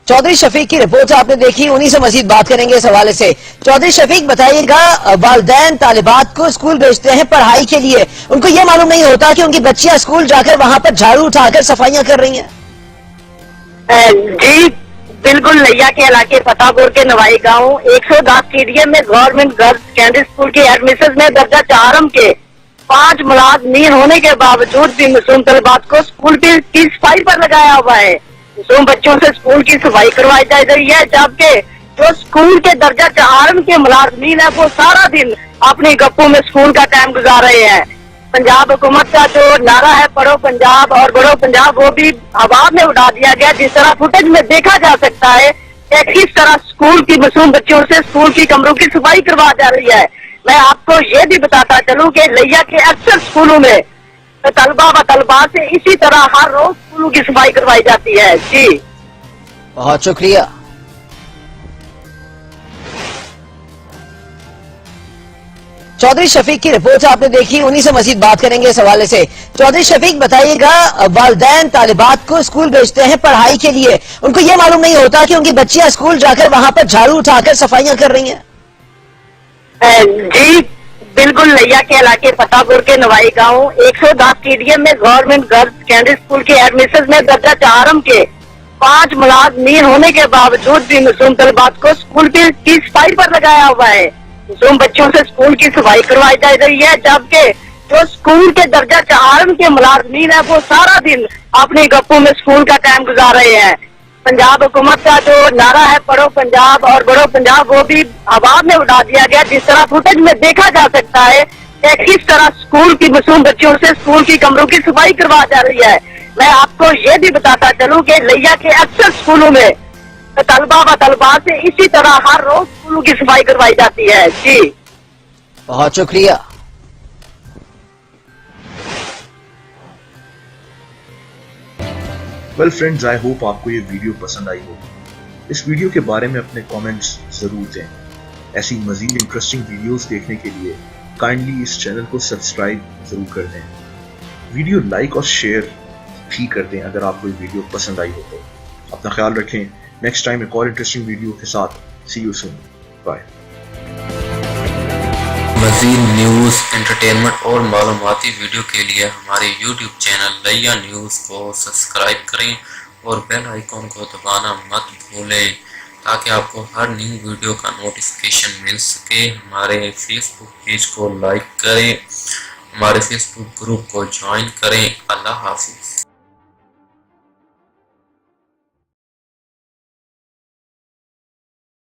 चौधरी शफीक की रिपोर्ट आपने देखी, उन्हीं से मजीद बात करेंगे इस हवाले से। चौधरी शफीक बताइएगा, वालिदैन तालिबात को स्कूल भेजते हैं पढ़ाई के लिए, उनको ये मालूम नहीं होता कि उनकी बच्चियां स्कूल जाकर वहां पर झाड़ू उठाकर सफाइयां कर रही हैं? जी बिल्कुल, लिया के इलाके फतेहपुर के नवाई गांव 110 स्टेडियम में गवर्नमेंट गर्ल्स सेकेंडरी स्कूल के एडमिशन में दर्जा चारम के 5 मुलाजमीन होने के बावजूद भी मासूम तलबात को स्कूल की सफाई पर लगाया हुआ है। मासूम बच्चों से स्कूल की सफाई करवाई जा रही है, जबकि जो स्कूल के दर्जा चारम के मुलाजमीन है वो सारा दिन अपनी गप्पों में स्कूल का टाइम गुजार रहे हैं। पंजाब हुकूमत का जो नारा है पढ़ो पंजाब और बढ़ो पंजाब, वो भी हवा में उड़ा दिया गया। जिस तरह फुटेज में देखा जा सकता है कि किस तरह स्कूल की मासूम बच्चों से स्कूल की कमरों की सफाई करवा जा रही है। मैं आपको ये भी बताता चलूं कि लिया के अक्सर स्कूलों में तलबा व तलबा से इसी तरह हर रोज स्कूलों की सफाई करवाई जाती है। जी बहुत शुक्रिया। चौधरी शफीक की रिपोर्ट आपने देखी, उन्हीं से मजीद बात करेंगे इस हवाले से। चौधरी शफीक बताइएगा, वालिदैन तालिबात को स्कूल भेजते हैं पढ़ाई के लिए, उनको ये मालूम नहीं होता कि उनकी बच्चियां स्कूल जाकर वहां पर झाड़ू उठाकर सफाइयां कर रही हैं? जी बिल्कुल, लिया के इलाके फतेहपुर के नवाई गांव 110 स्टेडियम में गवर्नमेंट गर्ल्स सेकेंडरी स्कूल के एडमिशन में दर्जा चारम के 5 मुलाजमीन होने के बावजूद भी मासूम तलबात को स्कूल की सफाई पर लगाया हुआ है। मासूम बच्चों से स्कूल की सफाई करवाई जा रही है, जबकि जो स्कूल के दर्जा चारम के मुलाजमीन है वो सारा दिन अपनी गप्पों में स्कूल का टाइम गुजार रहे हैं। पंजाब हुकूमत का जो नारा है पढ़ो पंजाब और बढ़ो पंजाब, वो भी हवा में उड़ा दिया गया। जिस तरह फुटेज में देखा जा सकता है कि किस तरह स्कूल की मासूम बच्चों से स्कूल की कमरों की सफाई करवा जा रही है। मैं आपको ये भी बताता चलूं कि लिया के अक्सर स्कूलों में तलबा व तलबा से इसी तरह हर रोज स्कूलों की सफाई करवाई जाती है। जी बहुत शुक्रिया। वेल फ्रेंड्स, आई होप आपको ये वीडियो पसंद आई होगी। इस वीडियो के बारे में अपने कमेंट्स जरूर दें। ऐसी मजीद इंटरेस्टिंग वीडियोस देखने के लिए काइंडली इस चैनल को सब्सक्राइब जरूर कर दें। वीडियो लाइक और शेयर भी कर दें अगर आपको ये वीडियो पसंद आई हो तो। अपना ख्याल रखें। नेक्स्ट टाइम एक और इंटरेस्टिंग वीडियो के साथ सी यू सून। बाय। मज़ीद न्यूज़, एंटरटेनमेंट और मालूमाती वीडियो के लिए हमारे YouTube चैनल लिया न्यूज़ को सब्सक्राइब करें और बेल आइकॉन को दबाना मत भूलें ताकि आपको हर न्यू वीडियो का नोटिफिकेशन मिल सके। हमारे फेसबुक पेज को लाइक करें, हमारे फेसबुक ग्रुप को ज्वाइन करें। अल्लाह हाफिज़।